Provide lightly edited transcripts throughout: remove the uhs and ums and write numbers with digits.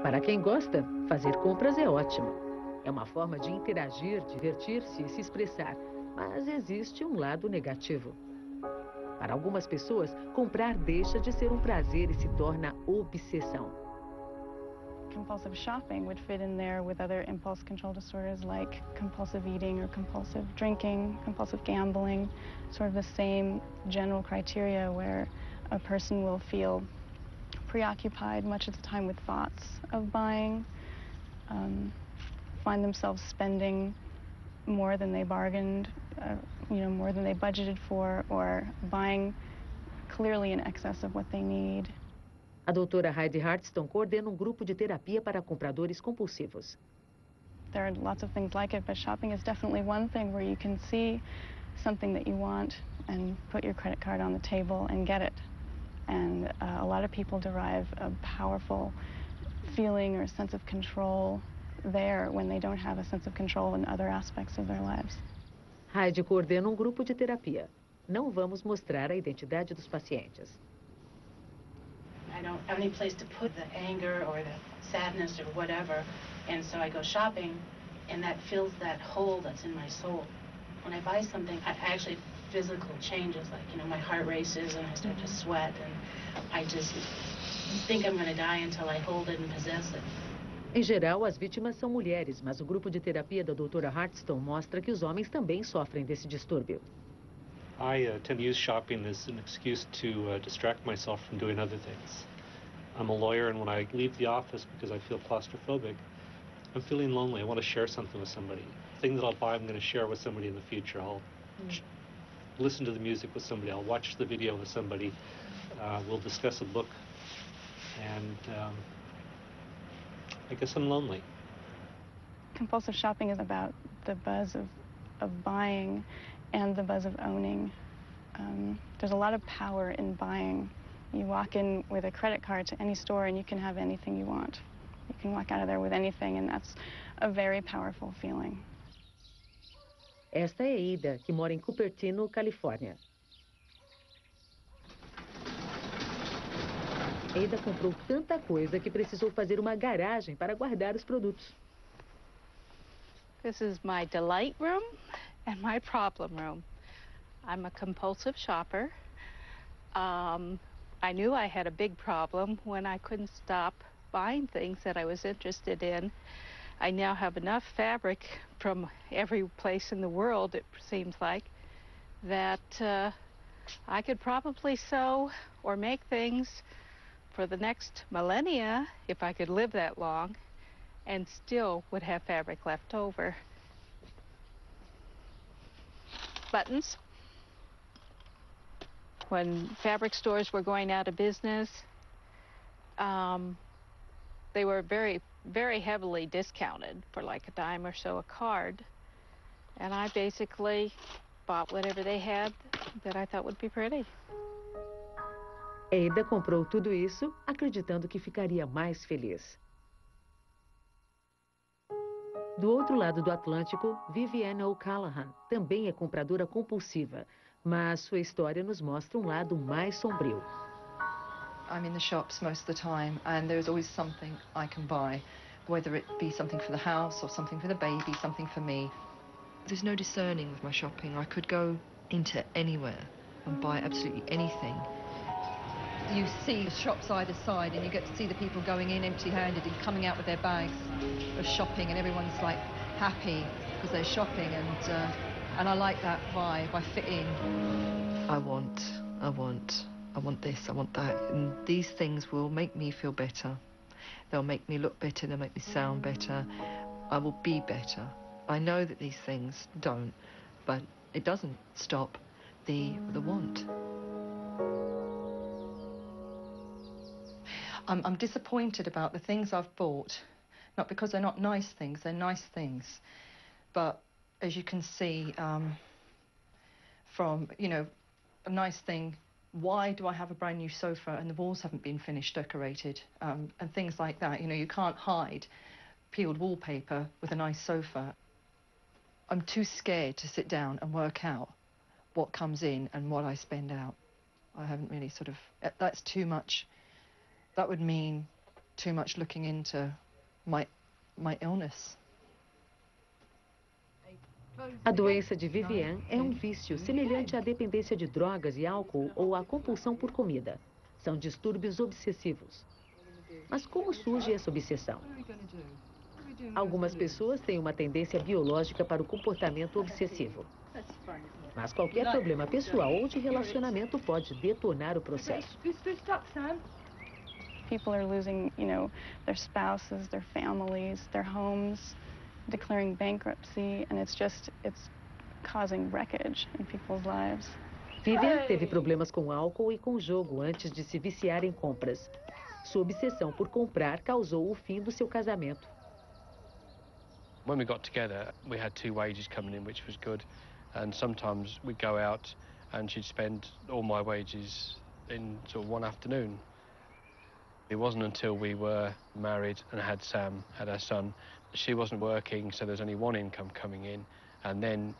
Para quem gosta, fazer compras é ótimo. É uma forma de interagir, divertir-se e se expressar. Mas existe um lado negativo. Para algumas pessoas, comprar deixa de ser um prazer e se torna obsessão. Compulsive shopping would fit in there with other impulse control disorders like compulsive eating or compulsive drinking, compulsive gambling, sort of the same general criteria where a person will feel preoccupied much of the time with thoughts of buying, find themselves spending more than they bargained, more than they budgeted for, or buying clearly in excess of what they need. A doutora Heidi Hartston coordena grupo de terapia para compradores compulsivos. There are lots of things like it, but shopping is definitely one thing where you can see something that you want and put your credit card on the table and get it. And a lot of people derive a powerful feeling or a sense of control there when they don't have a sense of control in other aspects of their lives. Heidi coordena grupo de terapia. Não vamos mostrar a identidade dos pacientes. I don't have any place to put the anger or the sadness or whatever, and so I go shopping, and that fills that hole that's in my soul. When I buy something, I actually physical changes, like, my heart races and I start to sweat, and I just think I'm going to die until I hold it and possess it. Em geral, as vítimas são mulheres, mas o grupo de terapia da doutora Hartston mostra que os homens também sofrem desse distúrbio. I tend to use shopping as an excuse to distract myself from doing other things. I'm a lawyer, and when I leave the office because I feel claustrophobic, I'm feeling lonely. I want to share something with somebody. Things that I'll buy, I'm going to share with somebody in the future. I'll listen to the music with somebody. I'll watch the video with somebody. We'll discuss a book. And I guess I'm lonely. Compulsive shopping is about the buzz of buying and the buzz of owning. There's a lot of power in buying. You walk in with a credit card to any store and you can have anything you want. You can walk out of there with anything, and that's a very powerful feeling. Esta é Ada, que mora em Cupertino, Califórnia. Ada comprou tanta coisa que precisou fazer uma garagem para guardar os produtos. This is my delight room and my problem room. I'm a compulsive shopper. I knew I had a big problem when I couldn't stop buying things that I was interested in. I now have enough fabric from every place in the world, it seems like, that I could probably sew or make things for the next millennia, if I could live that long, and still would have fabric left over. Buttons. When fabric stores were going out of business, they were very, very heavily discounted for like a dime or so a card. And I basically bought whatever they had that I thought would be pretty. Ada comprou tudo isso acreditando que ficaria mais feliz. Do outro lado do Atlântico, Vivienne O'Callaghan também é compradora compulsiva, mas sua história nos mostra lado mais sombrio. I'm in the shops most of the time, and there's always something I can buy, whether it be something for the house or something for the baby, something for me. There's no discerning with my shopping. I could go into anywhere and buy absolutely anything. You see the shops either side, and you get to see the people going in empty-handed and coming out with their bags of shopping, and everyone's like happy because they're shopping, and I like that vibe. I fit in. I want this, I want that, and these things will make me feel better. They'll make me look better, they'll make me sound better. I will be better. I know that these things don't, but it doesn't stop the want. I'm disappointed about the things I've bought, not because they're not nice things, they're nice things. But as you can see from, a nice thing, why do I have a brand new sofa and the walls haven't been finished decorated, and things like that. You can't hide peeled wallpaper with a nice sofa. I'm too scared to sit down and work out what comes in and what I spend out. I haven't really that's too much. That would mean too much looking into my illness. A doença de Viviane é um vício semelhante à dependência de drogas e álcool ou à compulsão por comida. São distúrbios obsessivos. Mas como surge essa obsessão? Algumas pessoas têm uma tendência biológica para o comportamento obsessivo. Mas qualquer problema pessoal ou de relacionamento pode detonar o processo. People are losing, their spouses, their families, their homes, declaring bankruptcy, and it's causing wreckage in people's lives. Vivian teve problemas com álcool e com jogo antes de se viciar em compras. Sua obsessão por comprar causou o fim do seu casamento. When we got together, we had 2 wages coming in, which was good. And sometimes we'd go out and she'd spend all my wages in sort of one afternoon. It wasn't until we were married and had Sam, had our son, she wasn't working, so there's only one income coming in. And then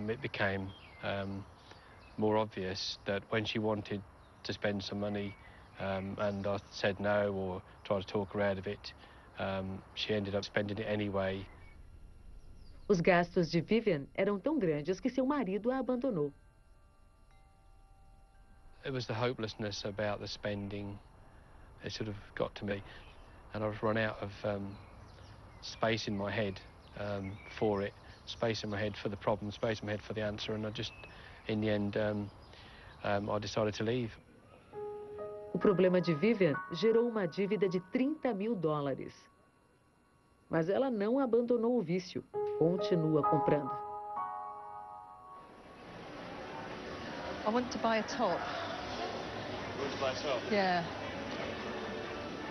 it became more obvious that when she wanted to spend some money and I said no or tried to talk her out of it, she ended up spending it anyway. Os gastos de Vivian eram tão grandes que seu marido a abandonou. It was the hopelessness about the spending. It sort of got to me, and I've run out of space in my head for it, space in my head for the problem, space in my head for the answer, and I just, in the end, I decided to leave. O problema de Vivian gerou uma dívida de $30 mil. Mas ela não abandonou o vício, continua comprando. I want to buy a top. You want to buy a top? Yeah.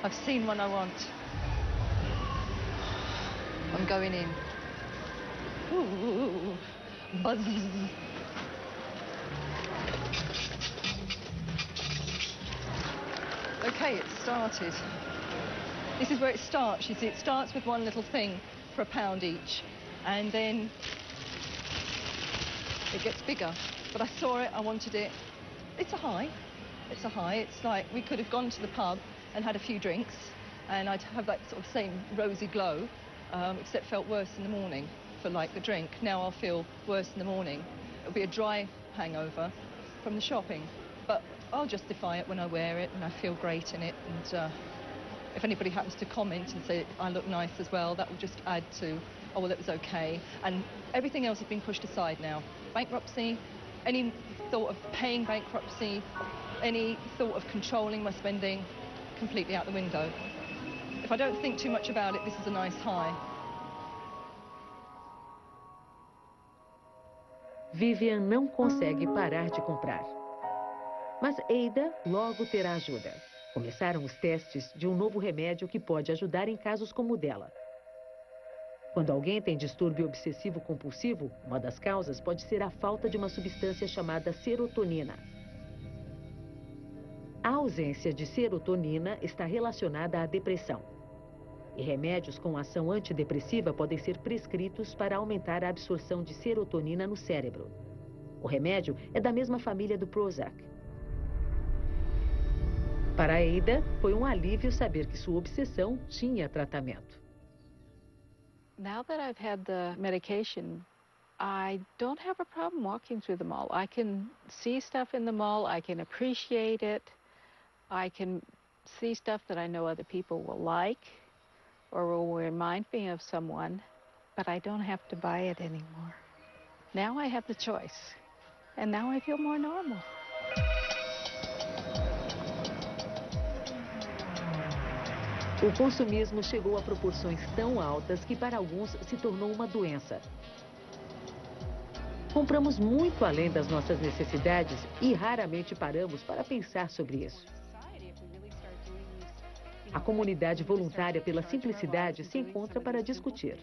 I've seen one I want. I'm going in. Ooh, buzz. Okay, it started. This is where it starts. You see, it starts with one little thing for £1 each, and then it gets bigger. But I saw it, I wanted it. It's a high. It's a high. It's like we could have gone to the pub and had a few drinks, and I'd have that sort of same rosy glow, except felt worse in the morning for like the drink. Now I'll feel worse in the morning. It'll be a dry hangover from the shopping, but I'll justify it when I wear it and I feel great in it. And if anybody happens to comment and say I look nice as well, that will just add to, oh, well, it was okay. And everything else has been pushed aside now. Bankruptcy, any thought of paying bankruptcy, any thought of controlling my spending, completely out the window. If I don't think too much about it, this is a nice high. Vivian não consegue parar de comprar. Mas Ada logo terá ajuda. Começaram os testes de um novo remédio que pode ajudar em casos como o dela. Quando alguém tem distúrbio obsessivo compulsivo, uma das causas pode ser a falta de uma substância chamada serotonina. A ausência de serotonina está relacionada à depressão. E remédios com ação antidepressiva podem ser prescritos para aumentar a absorção de serotonina no cérebro. O remédio é da mesma família do Prozac. Para Ada, foi um alívio saber que sua obsessão tinha tratamento. Now that I've had the medication, I don't have a problem walking through the mall. I can see stuff in the mall, I can appreciate it, I can see stuff that I know other people will like or will remind me of someone, but I don't have to buy it anymore. Now I have the choice, and now I feel more normal. O consumismo chegou a proporções tão altas que para alguns se tornou uma doença. Compramos muito além das nossas necessidades e raramente paramos para pensar sobre isso. A comunidade voluntária pela simplicidade se encontra para discutir.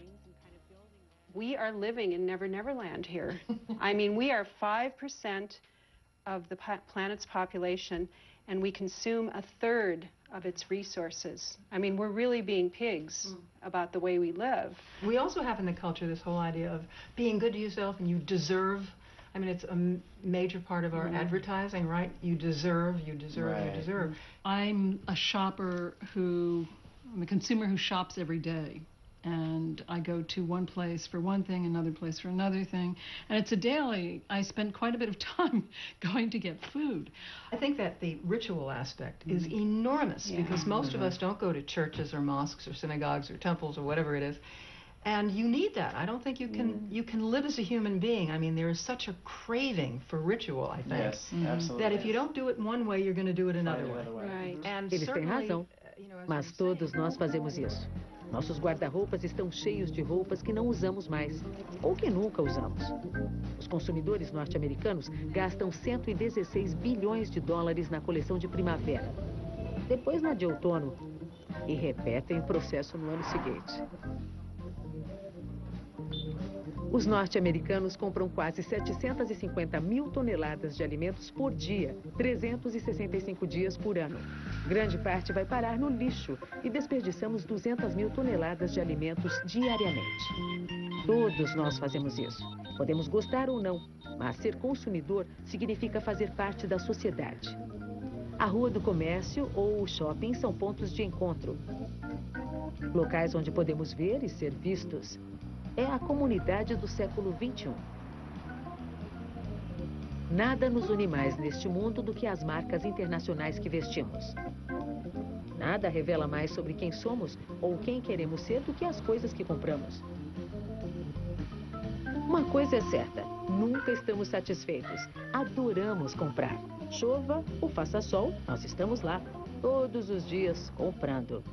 We are living in Never Never Land here. I mean, we are 5% of the planet's population, and we consume 1/3 of its resources. I mean, we're really being pigs about the way we live. We also have in the culture this whole idea of being good to yourself and you deserve. I mean, it's a major part of our advertising, right? You deserve, you deserve, you deserve. I'm a shopper who I'm a consumer who shops every day. And I go to one place for one thing, another place for another thing. And it's a daily, I spend quite a bit of time going to get food. I think that the ritual aspect is enormous because most of us don't go to churches or mosques or synagogues or temples or whatever it is. And you need that. I don't think you can live as a human being. I mean, there is such a craving for ritual, I think. Yes, absolutely. That if you don't do it one way, you're going to do it another way. Right. And Eles têm razão, as mas you were todos saying, nós fazemos isso. Nossos guarda-roupas estão cheios de roupas que não usamos mais, ou que nunca usamos. Os consumidores norte-americanos gastam 116 bilhões de dólares na coleção de primavera, depois na de outono, e repetem o processo no ano seguinte. Os norte-americanos compram quase 750 mil toneladas de alimentos por dia, 365 dias por ano. Grande parte vai parar no lixo e desperdiçamos 200 mil toneladas de alimentos diariamente. Todos nós fazemos isso. Podemos gostar ou não, mas ser consumidor significa fazer parte da sociedade. A rua do comércio ou o shopping são pontos de encontro. Locais onde podemos ver e ser vistos. É a comunidade do século XXI. Nada nos une mais neste mundo do que as marcas internacionais que vestimos. Nada revela mais sobre quem somos ou quem queremos ser do que as coisas que compramos. Uma coisa é certa, nunca estamos satisfeitos. Adoramos comprar. Chova ou faça sol, nós estamos lá, todos os dias comprando.